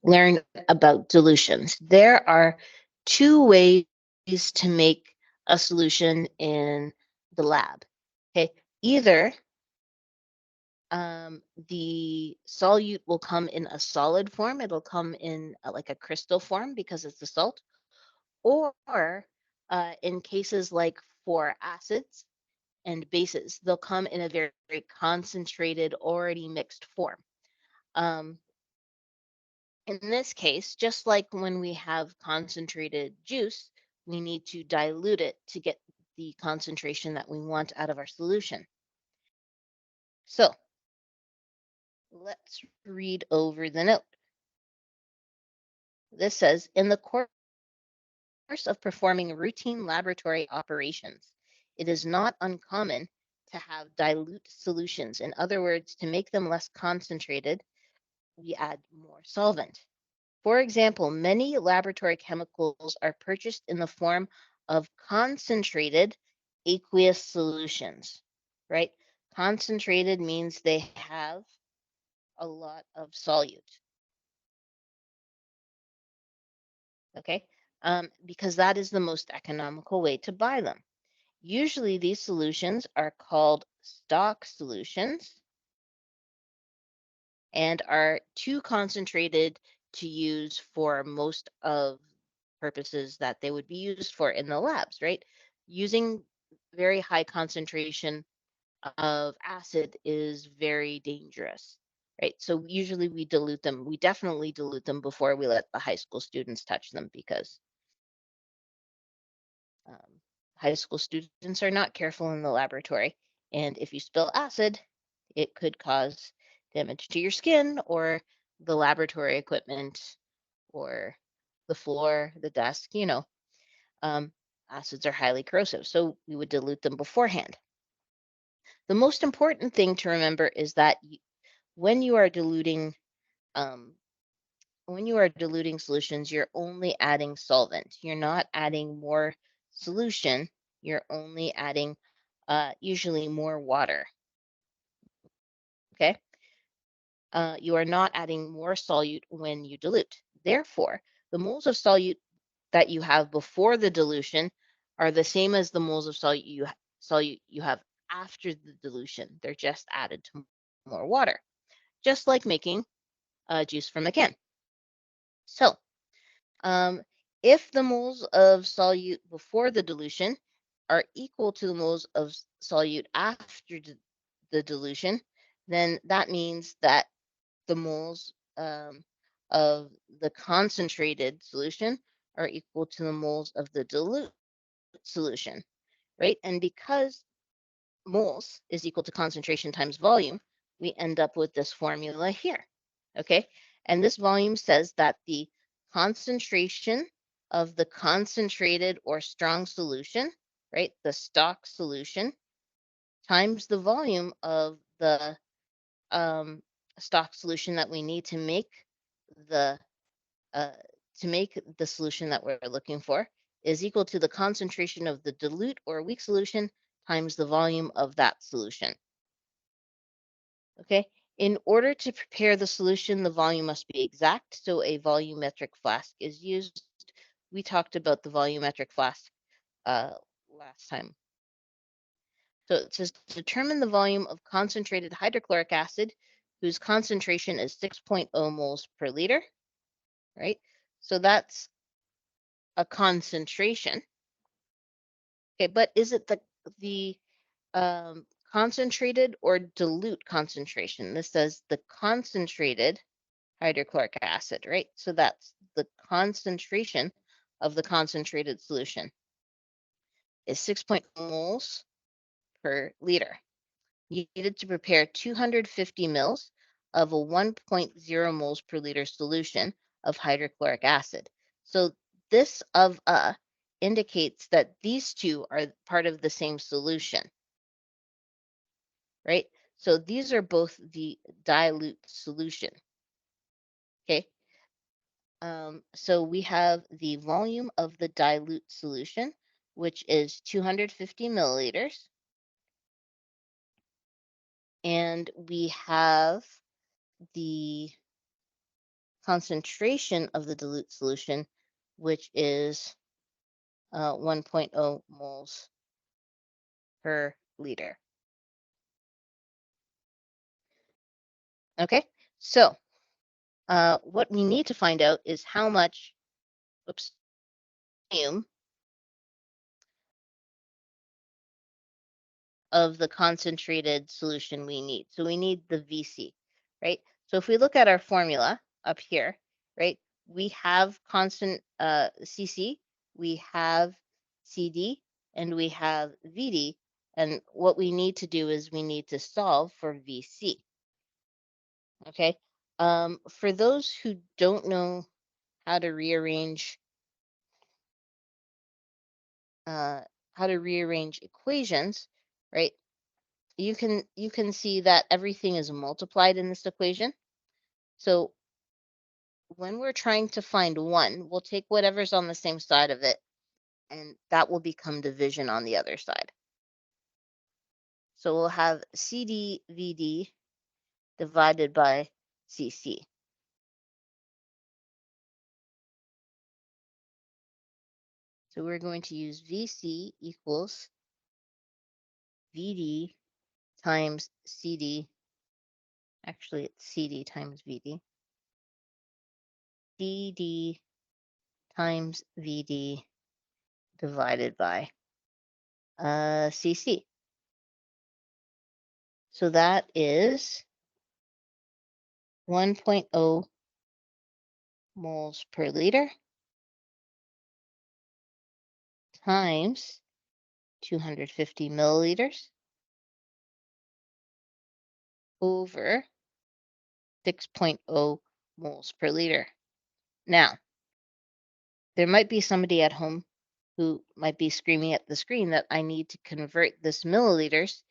learn about dilutions. There are two ways to make a solution in the lab. Okay, either the solute will come in a solid form, it'll come in like a crystal form because it's a salt, or in cases like for acids and bases, they'll come in a very, very concentrated, already mixed form. Um, In this case, just like when we have concentrated juice, we need to dilute it to get the concentration that we want out of our solution. So let's read over the note. This says, in the course of performing routine laboratory operations, it is not uncommon to have dilute solutions. In other words, to make them less concentrated, we add more solvent. For example, many laboratory chemicals are purchased in the form of concentrated aqueous solutions, right? Concentrated means they have a lot of solute, okay? Because that is the most economical way to buy them. Usually these solutions are called stock solutions and are too concentrated to use for most of purposes that they would be used for in the labs, right? Using very high concentration of acid is very dangerous, right? So usually we dilute them. We definitely dilute them before we let the high school students touch them because um, high school students are not careful in the laboratory. And if you spill acid, it could cause damage to your skin or the laboratory equipment or the floor, the desk, um, acids are highly corrosive. So we would dilute them beforehand. The most important thing to remember is that when you are diluting um, solutions, you're only adding solvent. You're not adding more solution. You're only adding usually more water. Okay. You are not adding more solute when you dilute. Therefore, the moles of solute that you have before the dilution are the same as the moles of solute you have after the dilution. They're just added to more water, just like making juice from a can. So, um, if the moles of solute before the dilution are equal to the moles of solute after the dilution, then that means that the moles of the concentrated solution are equal to the moles of the dilute solution, right? And because moles is equal to concentration times volume, we end up with this formula here, okay? And this volume says that the concentration of the concentrated or strong solution, right, the stock solution, times the volume of the um, stock solution that we need the uh, to make the solution that we're looking for is equal to the concentration of the dilute or weak solution times the volume of that solution. Okay, in order to prepare the solution, the volume must be exact, so a volumetric flask is used. We talked about the volumetric flask last time. So it says determine the volume of concentrated hydrochloric acid whose concentration is 6.0 moles per liter, right? So that's a concentration. Okay, but is it the concentrated or dilute concentration? This says the concentrated hydrochloric acid, right? So that's the concentration of the concentrated solution is 6.0 moles per liter. Needed to prepare 250 mils of a 1.0 moles per liter solution of hydrochloric acid. So this of a indicates that these two are part of the same solution, right? So these are both the dilute solution. Okay. So we have the volume of the dilute solution, which is 250 milliliters. And we have the concentration of the dilute solution, which is 1.0 moles per liter. Okay, so what we need to find out is how much volume of the concentrated solution we need. So we need the VC, right? So if we look at our formula up here, right, we have constant CC, we have CD, and we have VD. And what we need to do is we need to solve for VC. Okay. For those who don't know how to rearrange uh, equations, right? You can see that everything is multiplied in this equation. So when we're trying to find one, we'll take whatever's on the same side of it, and that will become division on the other side. So we'll have CDVD divided by CC. So we're going to use VC equals VD times CD. Actually, it's CD times VD. DD times VD divided by CC. So that is 1.0 moles per liter times 250 milliliters over 6.0 moles per liter. Now, there might be somebody at home who might be screaming at the screen that I need to convert this milliliters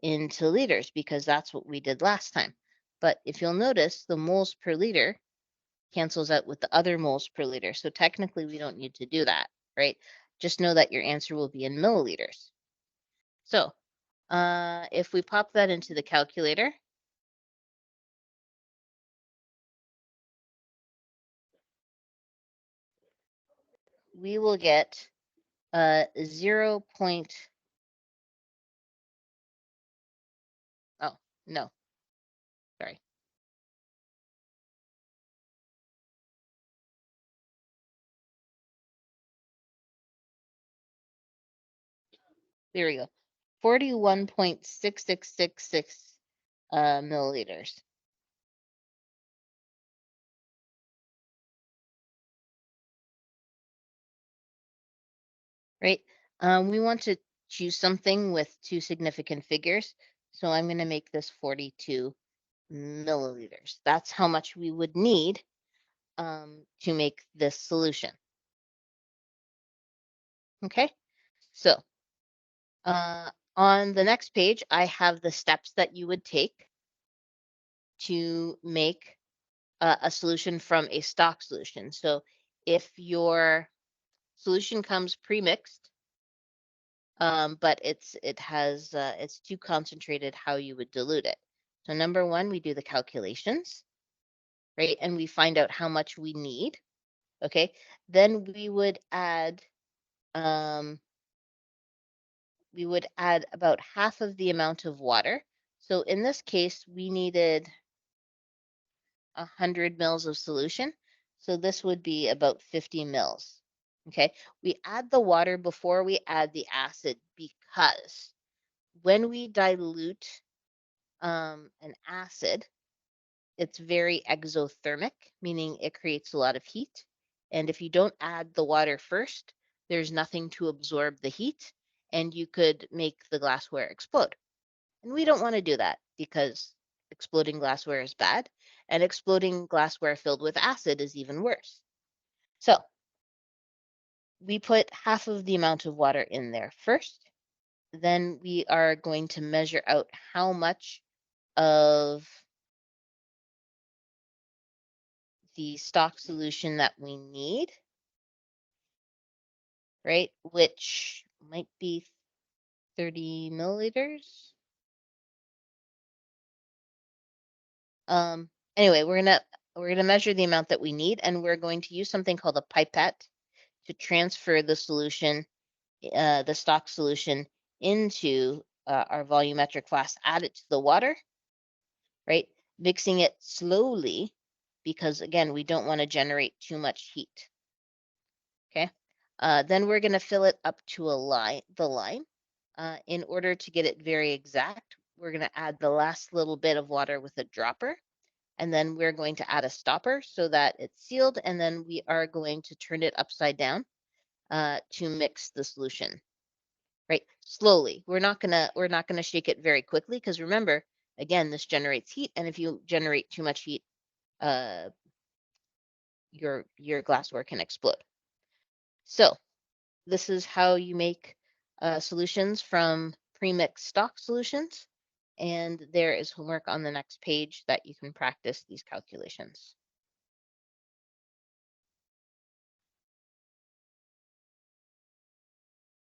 into liters because that's what we did last time. But if you'll notice, the moles per liter cancels out with the other moles per liter. So technically, we don't need to do that, right? Just know that your answer will be in milliliters. So if we pop that into the calculator, we will get 0. Oh, no, sorry. There we go. 41.6666 milliliters. Right? We want to choose something with two significant figures. So I'm going to make this 42 milliliters. That's how much we would need to make this solution. Okay, so on the next page, I have the steps that you would take to make a solution from a stock solution. So if your solution comes pre-mixed, but it's too concentrated, how you would dilute it. So number one, we do the calculations, right? And we find out how much we need. Okay. Then um, we would add about half of the amount of water. So in this case, we needed 100 mils of solution. So this would be about 50 mils. Okay. We add the water before we add the acid because when we dilute an acid, it's very exothermic, meaning it creates a lot of heat. And if you don't add the water first, there's nothing to absorb the heat, and you could make the glassware explode. And we don't want to do that because exploding glassware is bad, and exploding glassware filled with acid is even worse. So we put half of the amount of water in there first. Then we are going to measure out how much of the stock solution that we need, right? Which might be 30 milliliters. Anyway, we're gonna we're going to measure the amount that we need, and we're going to use something called a pipette to transfer the solution, the stock solution, into our volumetric flask, add it to the water, right? Mixing it slowly because, again, we don't want to generate too much heat. Okay. Then we're going to fill it up to the line. In order to get it very exact, we're going to add the last little bit of water with a dropper. And then we're going to add a stopper so that it's sealed. And then we are going to turn it upside down to mix the solution, right? Slowly. We're not gonna shake it very quickly because remember, again, this generates heat. And if you generate too much heat, uh, your glassware can explode. So this is how you make solutions from pre-mixed stock solutions. And there is homework on the next page that you can practice these calculations.